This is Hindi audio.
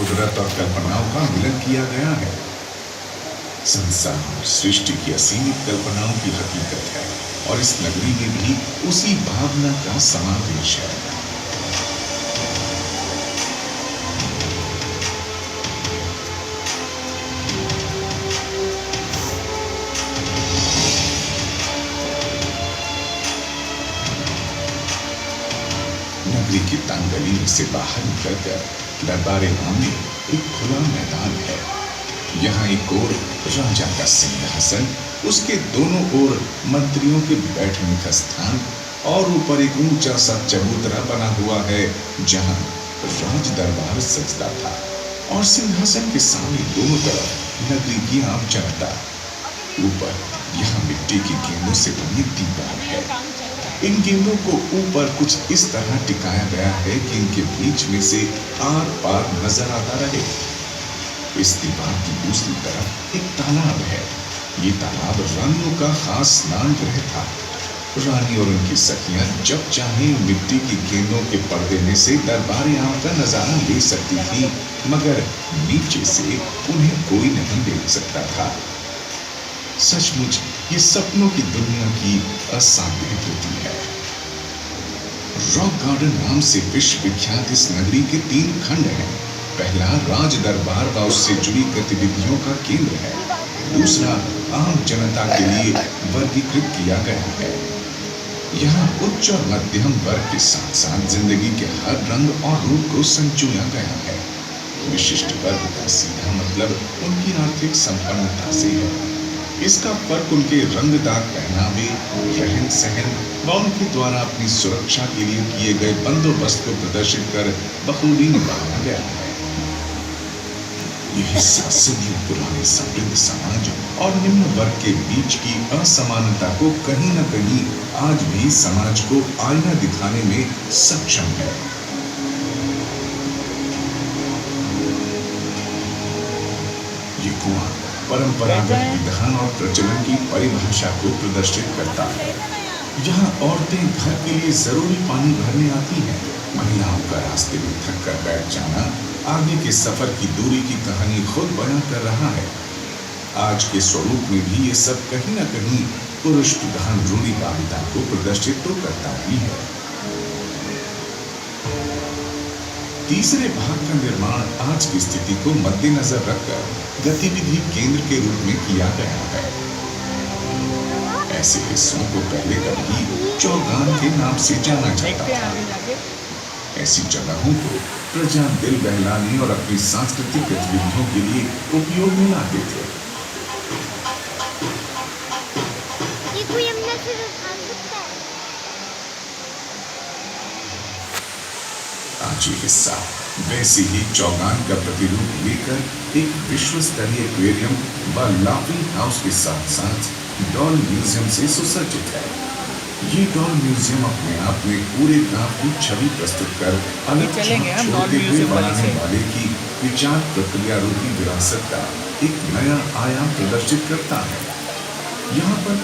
कुदरत और कल्पनाओं का मिलन किया गया है। संसार सृष्टि की असीमित कल्पनाओं की हकीकत है और इस नगरी में भी उसी भावना का समावेश है। नगरी की तंग गली से बाहर निकलकर दरबार आम में एक खुला मैदान है। यहाँ एक ओर राजा का सिंहासन, उसके दोनों ओर मंत्रियों के बैठने का स्थान और ऊपर एक ऊंचा सा चबूतरा बना हुआ है जहाँ राज दरबार सजता था। और सिंहासन के सामने दोनों तरफ नगरी की आम जनता। ऊपर यहाँ मिट्टी की गेंदों से बनी दीवार है। इन गेंदों को ऊपर कुछ इस तरह टिकाया गया है कि इनके बीच में से आर पार नजर आता रहे। इस दीवार की दूसरी तरफ एक तालाब है। ये तालाब रानियों का खास स्नान गृह था। रानी और उनकी सखियां जब चाहे मिट्टी की गेंदों के पर्दे में से दरबार आम का नजारा ले सकती थी, मगर नीचे से उन्हें कोई नहीं देख सकता था। सचमुच ये सपनों की दुनिया की असाध्य होती है। रॉक गार्डन नाम से विश्व विख्यात इस नगरी के 3 खंड हैं। पहला राज दरबार व उससे जुड़ी गतिविधियों का केंद्र है। दूसरा आम जनता के लिए वर्गीकृत किया गया है। यहाँ उच्च और मध्यम वर्ग के साथ साथ जिंदगी के हर रंग और रूप को संजोया गया है। विशिष्ट वर्ग का सीधा मतलब उनकी आर्थिक संपन्नता से है। इसका फर्क उनके रंगदार पहनावे, रहन सहन व उनके द्वारा अपनी सुरक्षा के लिए किए गए बंदोबस्त को प्रदर्शित कर बखूबी निभाया गया है। यह सदियों पुराने समृद्ध समाज और निम्न वर्ग के बीच की असमानता को कहीं न कहीं आज भी समाज को आईना दिखाने में सक्षम है। ये कुआं परंपरागत विधान और प्रचलन की परिभाषा को प्रदर्शित करता है। यहाँ औरतें घर के लिए जरूरी पानी भरने आती हैं। महिलाओं का रास्ते में थक कर बैठ जाना आगे के सफर की दूरी की कहानी खुद बयां कर रहा है। आज के स्वरूप में भी ये सब कहीं न कहीं पुरुष प्रधान रूढ़िवादिता को प्रदर्शित तो करता ही है। तीसरे भाग का निर्माण आज की स्थिति को मद्देनजर रखकर गतिविधि केंद्र के रूप में किया गया है। ऐसे हिस्सों को पहले कभी चौगान के नाम से जाना जाता था। ऐसी जगहों को प्रजा दिल बहलाने और अपनी सांस्कृतिक गतिविधियों के लिए उपयोग में लाते थे। आज ये हिस्सा वैसे ही चौगान का प्रतिरूप लेकर एक विश्व स्तरीय एक्वेरियम व लाफिंग हाउस के साथ साथ डॉल म्यूजियम से सुसज्जित है। ये डॉल म्यूजियम अपने आप में पूरे गांव की छवि प्रस्तुत कर अलग छोड़ते हुए बनाने वाले की विचार प्रक्रिया रूपी विरासत का एक नया आयाम प्रदर्शित करता है। यहाँ पर